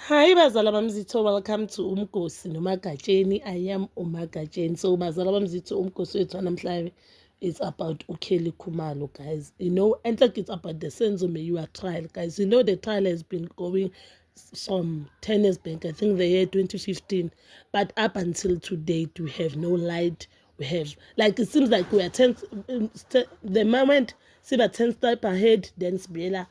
Hi bazala bamzitho, welcome to Umgosi noMagatsheni. I am uMagatsheni. So bazala bamzitho, Umgosi wethu namhlanje it's about uKelly Khumalo, guys. You know, and like it's about the Senzo Meyiwa trial, guys. You know the trial has been going from Tennis Bank, I think the year 2015, but up until today we have no light. We have like it seems like we are 10 the moment see 10 steps ahead, then Sibela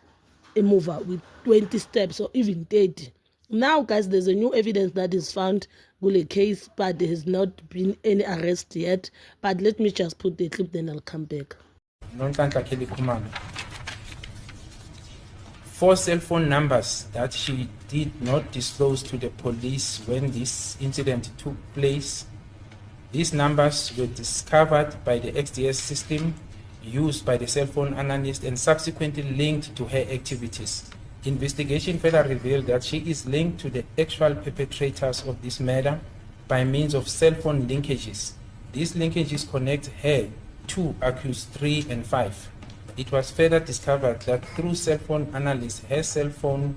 a mover with 20 steps or even 30. Now, guys, there's a new evidence that is found with a case, but there has not been any arrest yet. But let me just put the clip, then I'll come back. Nonhlanhla Kelly Khumalo. 4 cell phone numbers that she did not disclose to the police when this incident took place. These numbers were discovered by the XDS system used by the cell phone analyst and subsequently linked to her activities. Investigation further revealed that she is linked to the actual perpetrators of this murder by means of cell phone linkages. These linkages connect her to accused 3 and 5. It was further discovered that through cell phone analysis, her cell phone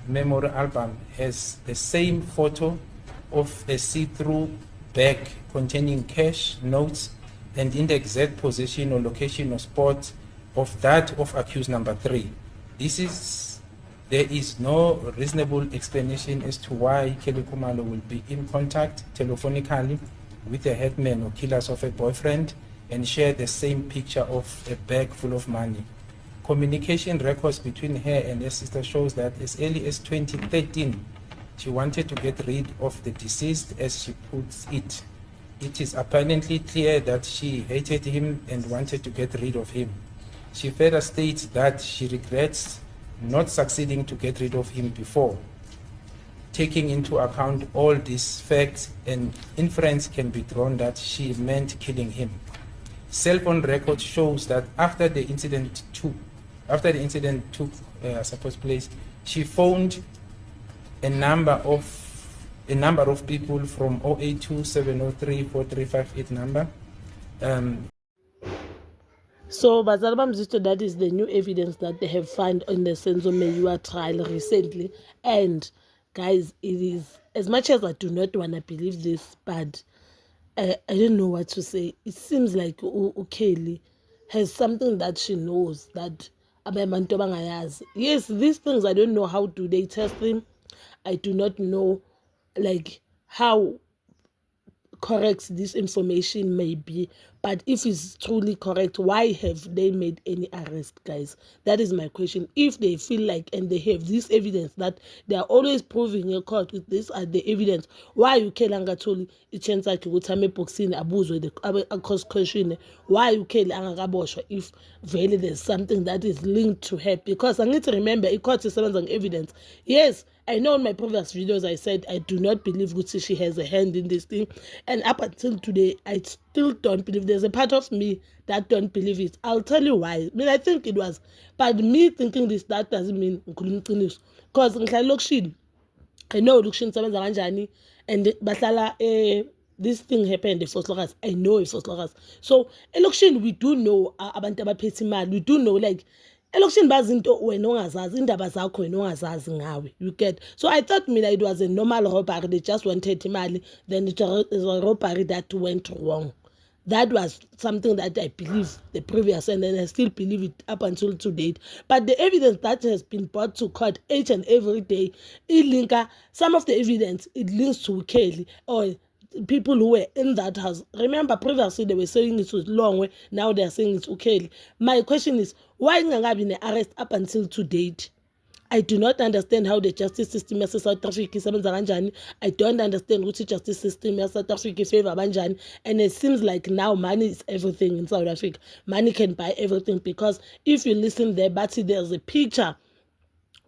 memory album has the same photo of a see-through bag containing cash, notes, and in the exact position or location or spot of that of accused number 3. There is no reasonable explanation as to why Kelly Khumalo will be in contact telephonically with the headman or killers of a boyfriend and share the same picture of a bag full of money. Communication records between her and her sister shows that as early as 2013, she wanted to get rid of the deceased, as she puts it. It is apparently clear that she hated him and wanted to get rid of him. She further states that she regrets not succeeding to get rid of him before. Taking into account all these facts, an inference can be drawn that she meant killing him. Cell phone record shows that after the incident took place, she phoned a number of people from 082 703 4358 number. So, bazala bamzitho, that is the new evidence that they have found in the Senzo Meyiwa trial recently. And guys, it is, as much as I do not want to believe this, but I don't know what to say. It seems like Kelly has something that she knows that abantu bangayazi. Yes, these things, I don't know how do they test them. I do not know like how correct this information may be, but if it's truly correct, why have they made any arrest, guys? That is my question. If they feel like and they have this evidence that they are always proving in court with this are the evidence, why uKelly angatholi ichance yakhe ukuthi ame eboxini abuzwe the question, why uKelly angakaboshwa if really there's something that is linked to her? Because I need to remember court isebenza nge-evidence. Yes, I know in my previous videos I said I do not believe Gucci she has a hand in this thing, and up until today I still don't believe. There's a part of me that don't believe it. I'll tell you why. I mean, I think it was, but me thinking this, that doesn't mean because I know Lukshin sebenza kanjani, and bahlala this thing happened in Vosloorus. I know it's Vosloorus. So election we do know abantu abaphethe imali. We do know like election bazinto wena ongazazi indaba zakho wena ongazazi ngawe, you get. So I thought it was a normal robbery, they just wanted imali, then it was a robbery that went wrong. That was something that I believe the previous, and then I still believe it up until to date. But the evidence that has been brought to court each and every day, some of the evidence, it links to Kelly or people who were in that house. Remember, previously they were saying it was Longwe, now they are saying it's Kelly. My question is, why Ngangabi in arrest up until to date? I do not understand how the justice system in South Africa is. I don't understand which justice system in South Africa is favor banjani. And it seems like now money is everything in South Africa. Money can buy everything, because if you listen there, but there's a picture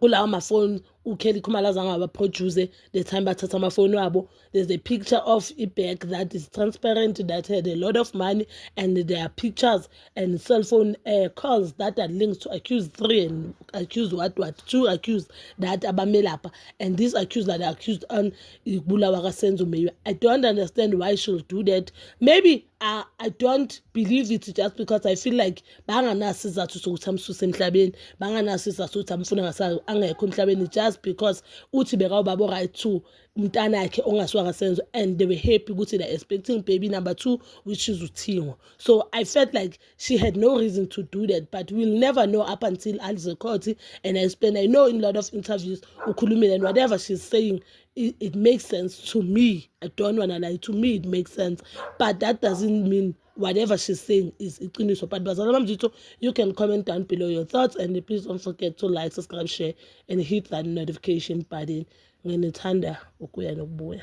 kulawo mafoni uKelly Khumalo azange produce the time bathatha amafoni wabo. There's a picture of a bag that is transparent that had a lot of money, and there are pictures and cell phone calls that are linked to accused 3 and accused what 2 accused that abamelapha, and these accused that are accused on ibulawa kaSenzo Meyiwa. I don't understand why she'll do that. Maybe I don't believe it just because I feel like banganasizathu sokuthi amsuse emhlabeni, banganasizathu sokuthi amfuna angekho emhlabeni, just just because uthi bekawubaba right to umntana yakhe ongaswaka senzo, and they were happy ukuthi they're expecting baby number 2, which is Utingo. So I felt like she had no reason to do that, but we'll never know up until Alice Court. And I know in a lot of interviews ukhulumile, and whatever she's saying, it makes sense to me. I don't want to lie, to me it makes sense, but that doesn't mean whatever she's saying is iqiniso. But Bazalwa Bam Zitho, you can comment down below your thoughts, and please don't forget to like, subscribe, share, and hit that notification button. Nginethanda ukuya nokubuya.